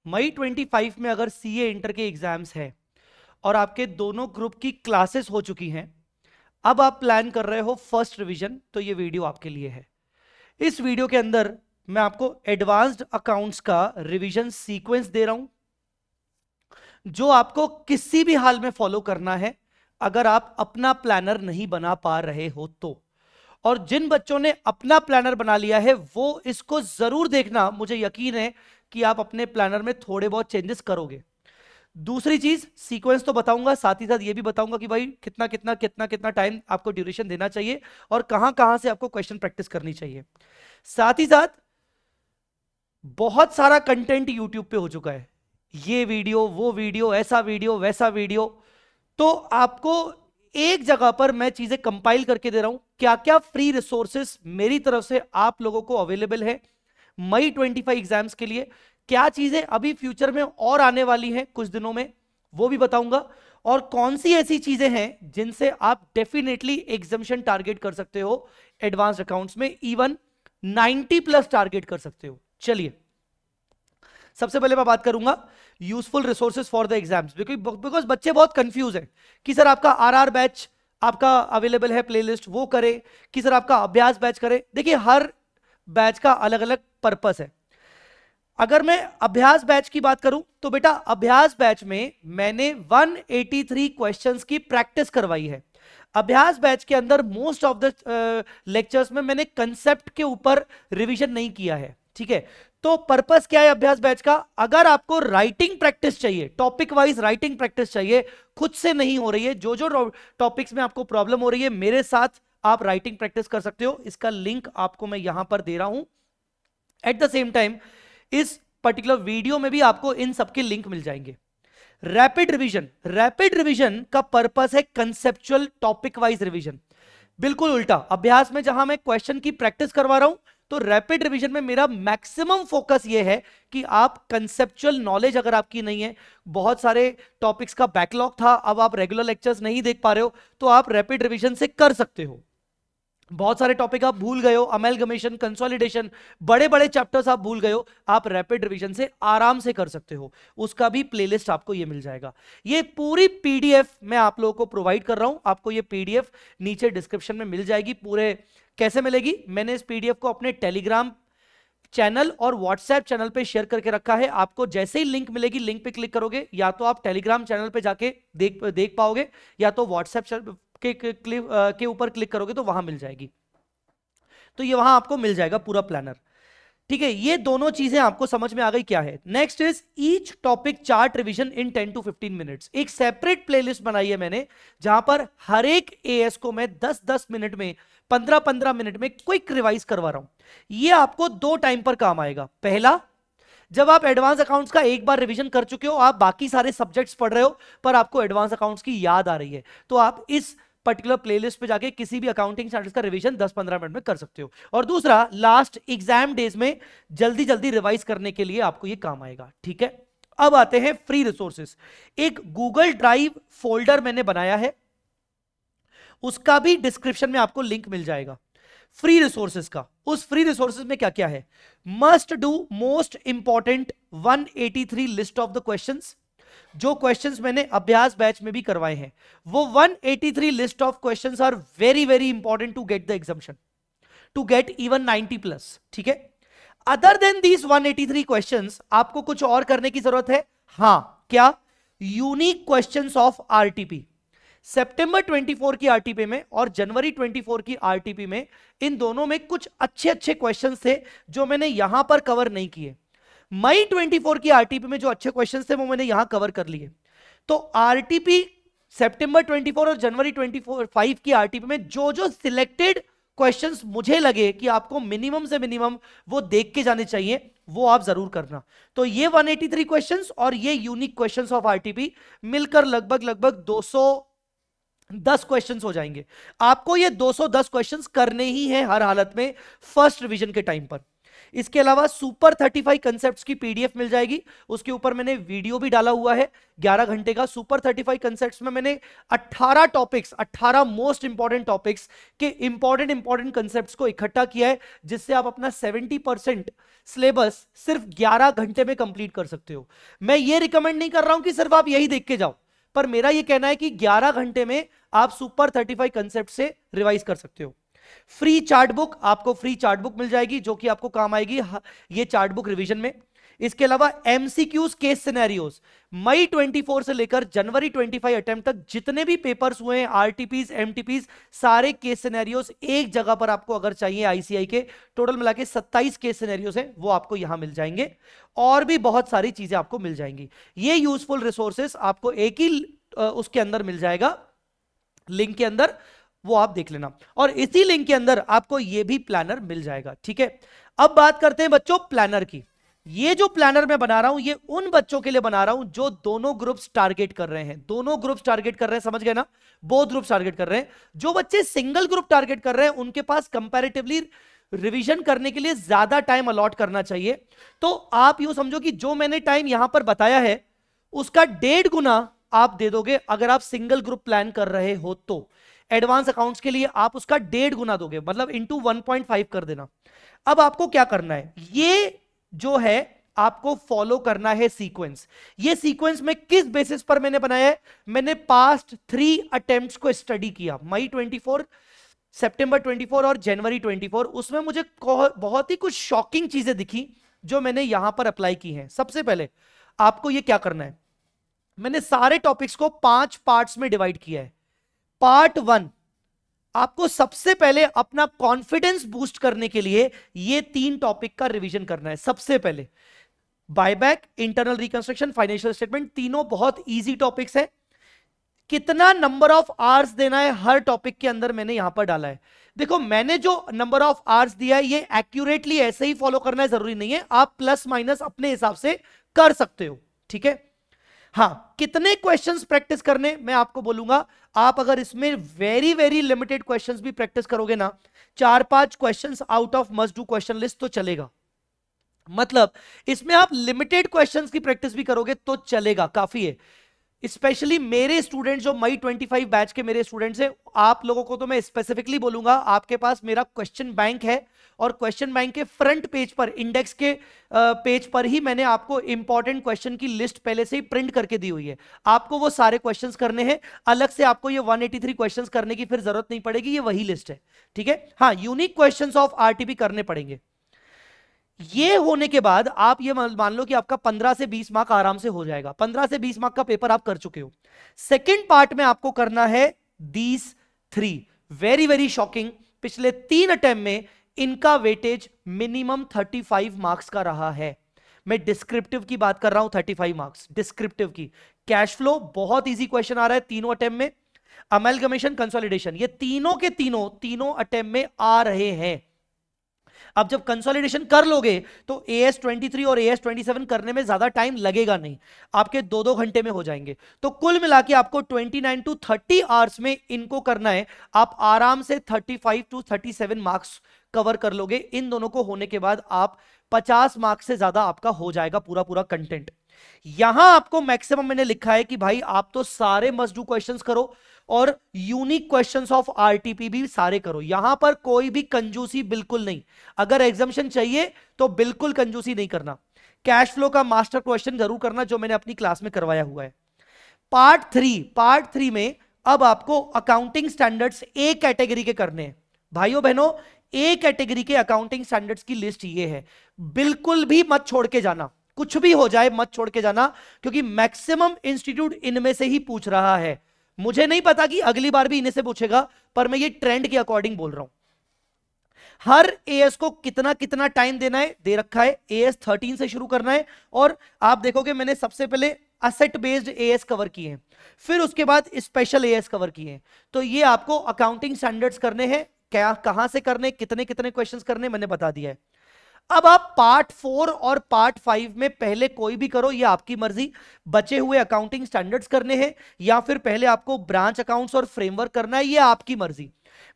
मई 25 में अगर CA inter के एग्जाम्स हैं और आपके दोनों ग्रुप की क्लासेस हो चुकी हैं, अब आप प्लान कर रहे हो फर्स्ट रिवीजन, तो ये वीडियो आपके लिए है। इस वीडियो के अंदर मैं आपको एडवांस्ड अकाउंट्स का रिवीजन सीक्वेंस दे रहा हूं, जो आपको किसी भी हाल में फॉलो करना है अगर आप अपना प्लानर नहीं बना पा रहे हो तो। और जिन बच्चों ने अपना प्लानर बना लिया है वो इसको जरूर देखना, मुझे यकीन है कि आप अपने प्लानर में थोड़े बहुत चेंजेस करोगे। दूसरी चीज, सीक्वेंस तो बताऊंगा, साथ ही साथ ये भी बताऊंगा कि भाई कितना कितना कितना कितना टाइम आपको ड्यूरेशन देना चाहिए और कहां कहां से आपको क्वेश्चन प्रैक्टिस करनी चाहिए। साथ ही साथ बहुत सारा कंटेंट यूट्यूब पे हो चुका है, ये वीडियो वो वीडियो ऐसा वीडियो वैसा वीडियो, तो आपको एक जगह पर मैं चीजें कंपाइल करके दे रहा हूं, क्या क्या फ्री रिसोर्सेस मेरी तरफ से आप लोगों को अवेलेबल है मई 25 एग्जाम्स के लिए, क्या चीजें अभी फ्यूचर में और आने वाली हैं कुछ दिनों में वो भी बताऊंगा, और कौन सी ऐसी चीजें हैं जिनसे आप डेफिनेटली एग्जामिशन टारगेट कर सकते हो एडवांस्ड अकाउंट्स में, इवन 90+ टारगेट कर सकते हो। चलिए, सबसे पहले मैं बात करूंगा useful resources for the exams, because बच्चे बहुत कंफ्यूज हैं कि सर आपका आरआर बैच आपका अवेलेबल है प्लेलिस्ट, वो करे कि सर आपका अभ्यास बैच करे। देखिए, हर बैच का अलग अलग पर्पस है। अगर मैं अभ्यास बैच की बात करूं तो बेटा अभ्यास बैच में मैंने 183 क्वेश्चंस की प्रैक्टिस करवाई है। अभ्यास बैच के अंदर मोस्ट ऑफ द लेक्चर्स में मैंने कंसेप्ट के ऊपर रिवीजन नहीं किया है, ठीक है। तो पर्पस क्या है अभ्यास बैच का? अगर आपको राइटिंग प्रैक्टिस चाहिए, टॉपिक वाइज राइटिंग प्रैक्टिस चाहिए, खुद से नहीं हो रही है, जो जो टॉपिक्स में आपको प्रॉब्लम हो रही है मेरे साथ आप राइटिंग प्रैक्टिस कर सकते हो। इसका लिंक आपको मैं यहां पर दे रहा हूं। एट द सेम टाइम इस पर्टिकुलर वीडियो में भी आपको इन सबके लिंक मिल जाएंगे। रैपिड रिवीजन का पर्पस है कंसेप्चुअल टॉपिक वाइज रिवीजन। बिल्कुल उल्टा, अभ्यास में जहां मैं क्वेश्चन की प्रैक्टिस करवा रहा हूं, तो रैपिड रिवीजन में मेरा मैक्सिमम फोकस यह है कि आप कंसेप्चुअल नॉलेज अगर आपकी नहीं है, बहुत सारे टॉपिक्स का बैकलॉग था, अब आप रेगुलर लेक्चर्स नहीं देख पा रहे हो, तो आप रैपिड रिवीजन से कर सकते हो। बहुत सारे टॉपिक आप भूल गए हो, अमेलगमेशन, कंसोलिडेशन, बड़े बड़े चैप्टर्स आप भूल गए हो, आप रैपिड रिवीजन से आराम से कर सकते हो। उसका भी प्लेलिस्ट आपको ये मिल जाएगा। ये पूरी पीडीएफ मैं आप लोगों को प्रोवाइड कर रहा हूं, आपको ये पीडीएफ नीचे डिस्क्रिप्शन में मिल जाएगी। पूरे कैसे मिलेगी? मैंने इस पीडीएफ को अपने टेलीग्राम चैनल और व्हाट्सएप चैनल पे शेयर करके रखा है। आपको जैसे ही लिंक मिलेगी, लिंक पे क्लिक करोगे, या तो आप टेलीग्राम चैनल पे जाके देख पाओगे, या तो व्हाट्सएप के ऊपर क्लिक करोगे तो वहां मिल जाएगी। तो ये वहां आपको मिल जाएगा पूरा प्लानर, ठीक है। ये दोनों चीजें आपको समझ में आ गई क्या है। Next is each topic chart revision in 10 to 15 minutes. एक सेपरेट प्लेलिस्ट बनाई है मैंने, जहां पर हर एक एएस को मैं 10-10 मिनट में, 15-15 मिनट में क्विक रिवाइज करवा रहा हूं। ये आपको 2 टाइम पर काम आएगा। पहला, जब आप एडवांस अकाउंट्स का एक बार रिवीजन कर चुके हो, आप बाकी सारे सब्जेक्ट्स पढ़ रहे हो, पर आपको एडवांस अकाउंट्स की याद आ रही है, तो आप इस पर्टिकुलर प्लेलिस्ट पे जाके किसी भी अकाउंटिंग स्टैंडर्ड्स का रिवीजन 10-15 मिनट में कर सकते हो। और दूसरा, लास्ट एग्जाम डेज में जल्दी जल्दी रिवाइज करने के लिए आपको ये काम आएगा, ठीक है। अब आते हैं फ्री रिसोर्सेस। एक गूगल ड्राइव फोल्डर मैंने बनाया है, उसका भी डिस्क्रिप्शन में आपको लिंक मिल जाएगा फ्री रिसोर्सेस का। उस फ्री रिसोर्सेस में क्या क्या है? Must do most important 183 list of the questions. जो क्वेश्चंस मैंने अभ्यास बैच में भी करवाए हैं, वो 183 list of questions are very very important to get the examination, to get even 90+, ठीक है। अदर देन दीज 183 क्वेश्चंस आपको कुछ और करने की जरूरत है। हां, क्या? Unique questions of RTP. सितंबर 24 की आरटीपी में और जनवरी 24 की आरटीपी में, इन दोनों में कुछ अच्छे अच्छे क्वेश्चंस थे जो मैंने यहां पर कवर नहीं किए। मई 24 की आरटीपी में जो अच्छे क्वेश्चंस थे वो मैंने यहां कवर कर लिए। तो आरटीपी सितंबर 24 और जनवरी 25 की आरटीपी में जो जो सिलेक्टेड क्वेश्चंस मुझे लगे कि आपको मिनिमम से मिनिमम वो देख के जाने चाहिए, वो आप जरूर करना। तो ये 183 क्वेश्चंस और ये यूनिक क्वेश्चंस ऑफ आरटीपी मिलकर लगभग 210 क्वेश्चंस हो जाएंगे। आपको ये 210 क्वेश्चंस करने ही हैं हर हालत में फर्स्ट रिवीजन के टाइम पर। इसके अलावा सुपर 35 कंसेप्ट्स की पीडीएफ मिल जाएगी, उसके ऊपर मैंने वीडियो भी डाला हुआ है 11 घंटे का। सुपर 35 कंसेप्ट्स में मैंने 18 टॉपिक्स, 18 मोस्ट इंपॉर्टेंट टॉपिक्स के इंपॉर्टेंट कंसेप्ट्स को इकट्ठा किया है, जिससे आप अपना 70% सिलेबस सिर्फ 11 घंटे में कंप्लीट कर सकते हो। मैं ये रिकमेंड नहीं कर रहा हूं कि सिर्फ आप यही देख के जाओ, पर मेरा ये कहना है कि 11 घंटे में आप सुपर 35 कंसेप्ट से रिवाइज कर सकते हो। फ्री चार्ट बुक, आपको फ्री चार्ट बुक मिल जाएगी जो कि आपको काम आएगी ये चार्ट बुक रिवीजन में। इसके अलावा एमसीक्यूज, केस सिनेरियोज, मई 24 से लेकर जनवरी 25 अटेम्प्ट तक जितने भी पेपर्स हुए हैं, आरटीपीज, एमटीपीज, सारे केस सिनेरियोज एक जगह पर आपको अगर चाहिए आईसीआई के, टोटल मिला के 27 केस सिनेरियोज हैं, वो आपको यहां मिल जाएंगे। और भी बहुत सारी चीजें आपको मिल जाएंगी। ये यूजफुल रिसोर्सेस आपको एक ही उसके अंदर मिल जाएगा, लिंक के अंदर, वो आप देख लेना। और इसी लिंक के अंदर आपको ये भी प्लानर मिल जाएगा, ठीक है। अब बात करते हैं बच्चों प्लानर की। ये जो प्लानर मैं बना रहा हूं, ये उन बच्चों के लिए बना रहा हूं जो दोनों ग्रुप्स टारगेट कर रहे हैं। दोनों ग्रुप्स टारगेट कर रहे हैं, समझ गए ना, बोथ ग्रुप्स टारगेट कर रहे हैं। जो बच्चे सिंगल ग्रुप टारगेट कर रहे हैं, उनके पास कंपैरेटिवली रिवीजन करने के लिए ज्यादा टाइम अलॉट करना चाहिए। तो आप यूं समझो कि जो मैंने टाइम यहां पर बताया है, उसका 1.5 गुना आप दे दोगे अगर आप सिंगल ग्रुप प्लान कर रहे हो। तो एडवांस अकाउंट्स के लिए आप उसका 1.5 गुना दोगे, मतलब इंटू 1.5 कर देना। अब आपको क्या करना है, ये जो है आपको फॉलो करना है सीक्वेंस। ये सीक्वेंस में किस बेसिस पर मैंने बनाया है, मैंने पास्ट 3 अटेम्प्ट्स को स्टडी किया, मई 24, सितंबर 24 और जनवरी 24। उसमें मुझे बहुत ही कुछ शॉकिंग चीजें दिखी जो मैंने यहां पर अप्लाई की हैं। सबसे पहले आपको ये क्या करना है, मैंने सारे टॉपिक्स को 5 पार्ट्स में डिवाइड किया है। पार्ट 1, आपको सबसे पहले अपना कॉन्फिडेंस बूस्ट करने के लिए ये 3 टॉपिक का रिवीजन करना है। सबसे पहले buyback, internal reconstruction, financial statement, तीनों बहुत इजी टॉपिक्स है। कितना नंबर ऑफ आवर्स देना है हर टॉपिक के अंदर मैंने यहां पर डाला है। देखो मैंने जो नंबर ऑफ आवर्स दिया है ये एक्यूरेटली ऐसे ही फॉलो करना है जरूरी नहीं है, आप प्लस माइनस अपने हिसाब से कर सकते हो, ठीक है। हां, कितने क्वेश्चंस प्रैक्टिस करने मैं आपको बोलूंगा। आप अगर इसमें वेरी वेरी लिमिटेड क्वेश्चंस भी प्रैक्टिस करोगे ना, 4-5 questions out of must do question list तो चलेगा। मतलब इसमें आप लिमिटेड क्वेश्चंस की प्रैक्टिस भी करोगे तो चलेगा, काफी है। स्पेशली मेरे स्टूडेंट्स जो मई 25 बैच के मेरे स्टूडेंट्स हैं, आप लोगों को तो मैं स्पेसिफिकली बोलूंगा, आपके पास मेरा क्वेश्चन बैंक है और क्वेश्चन बैंक के फ्रंट पेज पर, इंडेक्स के पेज पर ही मैंने आपको इंपॉर्टेंट क्वेश्चन की लिस्ट पहले से ही प्रिंट करके दी हुई है। आपको वो सारे क्वेश्चंस करने हैं, अलग से आपको ये 183 क्वेश्चंस करने की फिर जरूरत नहीं पड़ेगी, ये वही लिस्ट है, ठीक है। हाँ, यूनिक क्वेश्चंस ऑफ आरटीपी करने पड़ेंगे। ये होने के बाद आप ये मान लो कि आपका 15 से 20 मार्क आराम से हो जाएगा। 15 से 20 मार्क का पेपर आप कर चुके हो। सेकंड पार्ट में आपको करना है दीज 3, वेरी वेरी शॉकिंग। पिछले 3 अटेम्प्ट में इनका वेटेज मिनिमम 35 मार्क्स का रहा है। मैं डिस्क्रिप्टिव की बात कर रहा हूं, 35 मार्क्स डिस्क्रिप्टिव की। कैश फ्लो बहुत इजी क्वेश्चन आ रहा है तीनों अटेम्प्ट में। अमेलगमेशन, कंसोलिडेशन, ये तीनों के तीनों अटेम्प्ट में आ रहे हैं। अब जब कंसोलिडेशन कर लोगे तो AS 23 और AS 27 करने में ज्यादा टाइम लगेगा नहीं, आपके 2-2 घंटे में हो जाएंगे। तो कुल मिला के आपको 29 to 30 आवर्स में इनको करना है। आप आराम से 35 to 37 मार्क्स कवर कर लोगे। इन दोनों को होने के बाद आप 50 मार्क्स से ज्यादा आपका हो जाएगा पूरा कंटेंट। यहां आपको मैक्सिमम मैंने लिखा है कि भाई आप तो सारे मस्ट डू क्वेश्चंस करो और यूनिक क्वेश्चंस ऑफ आरटीपी भी सारे करो। यहां पर कोई भी कंजूसी बिल्कुल नहीं। अगर एग्जामिशन चाहिए तो बिल्कुल कंजूसी नहीं करना। कैश फ्लो का मास्टर क्वेश्चन जरूर करना जो मैंने अपनी क्लास में करवाया हुआ है। पार्ट 3 में अब आपको अकाउंटिंग स्टैंडर्ड्स ए कैटेगरी के करने हैं। भाइयों बहनों, ए कैटेगरी के अकाउंटिंग स्टैंडर्ड्स की लिस्ट ये है। बिल्कुल भी मत छोड़ के जाना, कुछ भी हो जाए मत छोड़ के जाना, क्योंकि मैक्सिमम इंस्टीट्यूट इनमें से ही पूछ रहा है। मुझे नहीं पता कि अगली बार भी इन्हें से पूछेगा, पर मैं ये ट्रेंड के अकॉर्डिंग बोल रहा हूं। हर एएस को कितना कितना टाइम देना है दे रखा है। एएस 13 से शुरू करना है और आप देखोगे मैंने सबसे पहले असेट बेस्ड एएस कवर किए हैं, फिर उसके बाद स्पेशल एएस कवर किए हैं। तो ये आपको अकाउंटिंग स्टैंडर्ड्स करने हैं, क्या कहां से करने, कितने कितने क्वेश्चंस करने मैंने बता दिया है। अब आप पार्ट 4 और पार्ट 5 में पहले कोई भी करो, ये आपकी मर्जी। बचे हुए अकाउंटिंग स्टैंडर्ड्स करने हैं या फिर पहले आपको ब्रांच अकाउंट्स और फ्रेमवर्क करना है, ये आपकी मर्जी।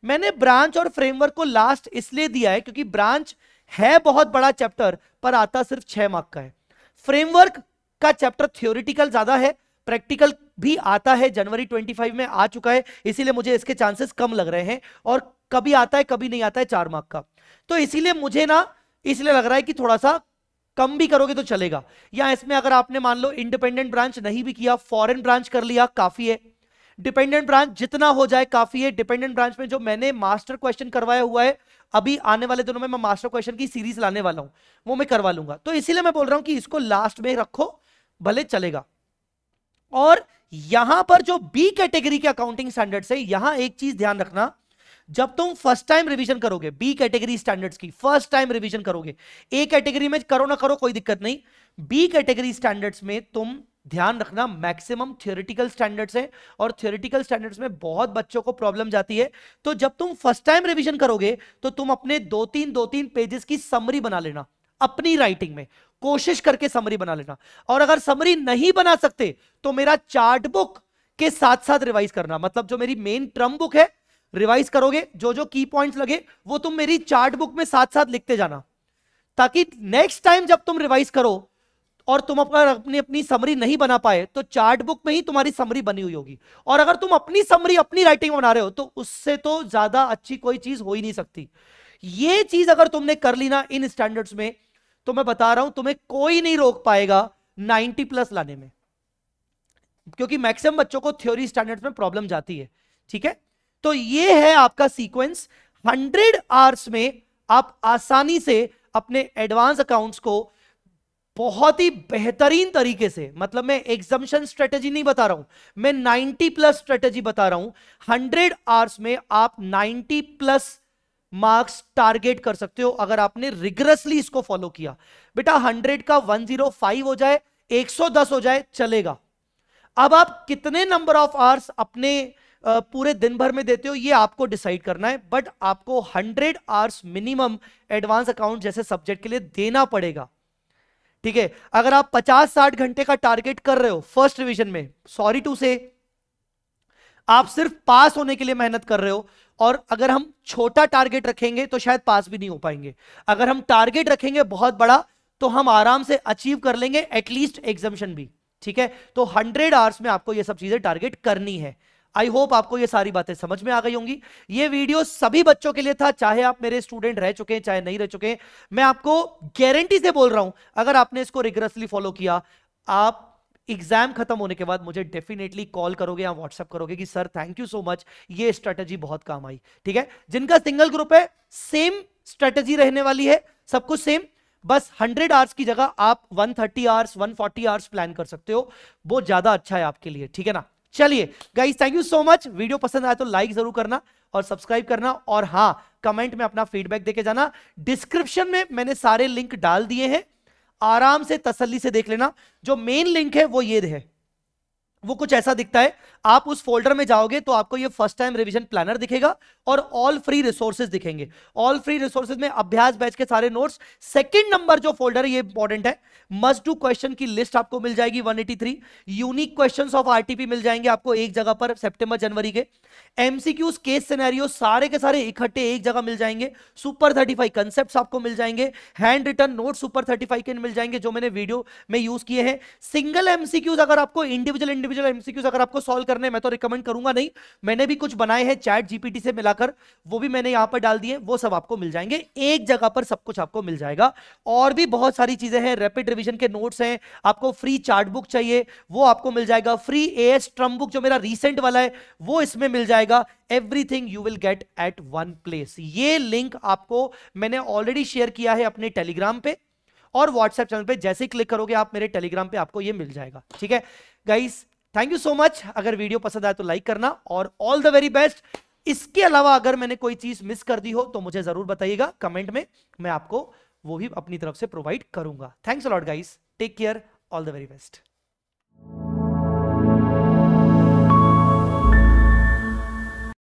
मैंने ब्रांच और फ्रेमवर्क को लास्ट इसलिए दिया है क्योंकि ब्रांच है बहुत बड़ा चैप्टर पर आता सिर्फ 6 मार्क का है। फ्रेमवर्क का चैप्टर थ्योरेटिकल ज्यादा है, प्रैक्टिकल भी आता है, जनवरी 25 में आ चुका है, इसीलिए मुझे इसके चांसेस कम लग रहे हैं, और कभी आता है कभी नहीं आता है 4 मार्क का, तो इसीलिए मुझे ना इसलिए लग रहा है कि थोड़ा सा कम भी करोगे तो चलेगा। या इसमें अगर आपने मान लो इंडिपेंडेंट ब्रांच नहीं भी किया, फॉरेन ब्रांच कर लिया, काफी है। डिपेंडेंट ब्रांच जितना हो जाए काफी है। डिपेंडेंट ब्रांच में जो मैंने मास्टर क्वेश्चन करवाया हुआ है, अभी आने वाले दिनों में मैं मास्टर क्वेश्चन की सीरीज लाने वाला हूं, वो मैं करवा लूंगा, तो इसीलिए मैं बोल रहा हूं कि इसको लास्ट में रखो, भले चलेगा। और यहां पर जो बी कैटेगरी के अकाउंटिंग स्टैंडर्ड्स है, यहां एक चीज ध्यान रखना, जब तुम फर्स्ट टाइम रिवीजन करोगे बी कैटेगरी स्टैंडर्ड्स की, फर्स्ट टाइम रिवीजन करोगे, ए कैटेगरी में करो ना करो कोई दिक्कत नहीं, बी कैटेगरी स्टैंडर्ड्स में तुम ध्यान रखना मैक्सिमम थ्योरेटिकल स्टैंडर्ड्स हैं, और थ्योरेटिकल स्टैंडर्ड्स में बहुत बच्चों को प्रॉब्लम जाती है। तो जब तुम फर्स्ट टाइम रिवीजन करोगे तो तुम अपने दो तीन पेजेस की समरी बना लेना, अपनी राइटिंग में कोशिश करके समरी बना लेना। और अगर समरी नहीं बना सकते तो मेरा चार्ट बुक के साथ साथ रिवाइज करना, मतलब जो मेरी मेन ट्रम बुक है रिवाइज करोगे, जो जो की पॉइंट्स लगे वो तुम मेरी चार्ट बुक में साथ साथ लिखते जाना, ताकि नेक्स्ट टाइम जब तुम रिवाइज करो और तुम अपनी समरी नहीं बना पाए तो चार्ट बुक में ही तुम्हारी समरी बनी हुई होगी। और अगर तुम अपनी समरी अपनी राइटिंग में बना रहे हो तो उससे तो ज्यादा अच्छी कोई चीज हो ही नहीं सकती। ये चीज अगर तुमने कर ली ना इन स्टैंडर्ड्स में, तो मैं बता रहा हूं तुम्हें कोई नहीं रोक पाएगा 90+ लाने में, क्योंकि मैक्सिमम बच्चों को थ्योरी स्टैंडर्ड्स में प्रॉब्लम जाती है। ठीक है, तो ये है आपका सीक्वेंस। 100 आवर्स में आप आसानी से अपने एडवांस अकाउंट्स को बहुत ही बेहतरीन तरीके से, मतलब मैं एग्जम्पशन स्ट्रेटेजी नहीं बता रहा हूं, मैं 90+ स्ट्रेटेजी बता रहा हूं। 100 आवर्स में आप 90+ मार्क्स टारगेट कर सकते हो अगर आपने रिगरसली इसको फॉलो किया। बेटा 100 का 105 हो जाए, 110 हो जाए, चलेगा। अब आप कितने नंबर ऑफ आवर्स अपने पूरे दिन भर में देते हो ये आपको डिसाइड करना है, बट आपको 100 आवर्स मिनिमम एडवांस अकाउंट जैसे सब्जेक्ट के लिए देना पड़ेगा। ठीक है, अगर आप 50-60 घंटे का टारगेट कर रहे हो फर्स्ट रिवीजन में, सॉरी टू से आप सिर्फ पास होने के लिए मेहनत कर रहे हो, और अगर हम छोटा टारगेट रखेंगे तो शायद पास भी नहीं हो पाएंगे। अगर हम टारगेट रखेंगे बहुत बड़ा तो हम आराम से अचीव कर लेंगे एटलीस्ट एग्जामिशन भी। ठीक है, तो 100 आवर्स में आपको ये सब चीजें टारगेट करनी है। आई होप आपको ये सारी बातें समझ में आ गई होंगी। ये वीडियो सभी बच्चों के लिए था, चाहे आप मेरे स्टूडेंट रह चुके हैं चाहे नहीं रह चुके हैं। मैं आपको गारंटी से बोल रहा हूं, अगर आपने इसको रिगरसली फॉलो किया, आप एग्जाम खत्म होने के बाद मुझे डेफिनेटली कॉल करोगे या व्हाट्सएप करोगे कि sir thank you so much, ये स्ट्रेटेजी बहुत काम आई। ठीक है, जिनका सिंगल ग्रुप है सेम स्ट्रेटेजी रहने वाली है, सब कुछ सेम, बस 100 आवर्स की जगह आप 130 आवर्स 140 आवर्स प्लान कर सकते हो, वो ज्यादा अच्छा है आपके लिए। ठीक है ना, चलिए guys, thank you so much. Video पसंद आया तो लाइक जरूर करना और सब्सक्राइब करना, और हां कमेंट में अपना फीडबैक देके जाना। डिस्क्रिप्शन में मैंने सारे लिंक डाल दिए हैं, आराम से तसल्ली से देख लेना। जो मेन लिंक है वो ये है, वो कुछ ऐसा दिखता है। आप उस फोल्डर में जाओगे तो आपको ये फर्स्ट टाइम रिवीजन प्लानर दिखेगा और ऑल फ्री रिसोर्सेज दिखेंगे। ऑल फ्री रिसोर्सेज में अभ्यास बैच के सारे नोट्स। सेकंड नंबर जो फोल्डर है ये इंपॉर्टेंट है, मस्ट डू क्वेश्चन की लिस्ट आपको मिल जाएगी 183। यूनिक क्वेश्चंस ऑफ आरटीपी मिल जाएंगे आपको एक जगह पर सितंबर जनवरी के। एमसीक्यूज केस सिनेरियो सारे के सारे इकट्ठे एक जगह मिल जाएंगे। सुपर 35 कंसेप्ट्स आपको मिल जाएंगे। हैंड रिटन नोट सुपर 35 के मिल जाएंगे जो मैंने वीडियो में यूज किए हैं। सिंगल एमसीक्यूज अगर आपको इंडिविजुअल एमसीक्यूज अगर आपको सॉल्व करने मैं तो रिकमेंड करूंगा नहीं, मैंने भी कुछ बनाए हैं चैट जीपीटी से मिलाकर, वो भी मैंने यहां पर डाल दिए, वो सब आपको मिल जाएंगे एक जगह पर, सब कुछ आपको मिल जाएगा। और भी बहुत सारी चीजें हैं, रैपिड रिवीजन के नोट्स हैं, आपको फ्री चार्ट बुक चाहिए वो आपको मिल जाएगा, फ्री एएस ट्रम बुक जो मेरा रीसेंट वाला है वो इसमें मिल जाएगा। Everything you will get at one place. ये लिंक आपको मैंने ऑलरेडी शेयर किया है अपने टेलीग्राम पे और व्हाट्सएप चैनल पे, जैसे क्लिक करोगे आप मेरे टेलीग्राम पे आपको ये मिल जाएगा। ठीक है guys, thank you so much. अगर वीडियो पसंद आए तो लाइक करना और ऑल द वेरी बेस्ट। इसके अलावा अगर मैंने कोई चीज मिस कर दी हो तो मुझे जरूर बताइएगा कमेंट में, मैं आपको वो भी अपनी तरफ से प्रोवाइड करूंगा। Thanks a lot guys, take care, all the very best.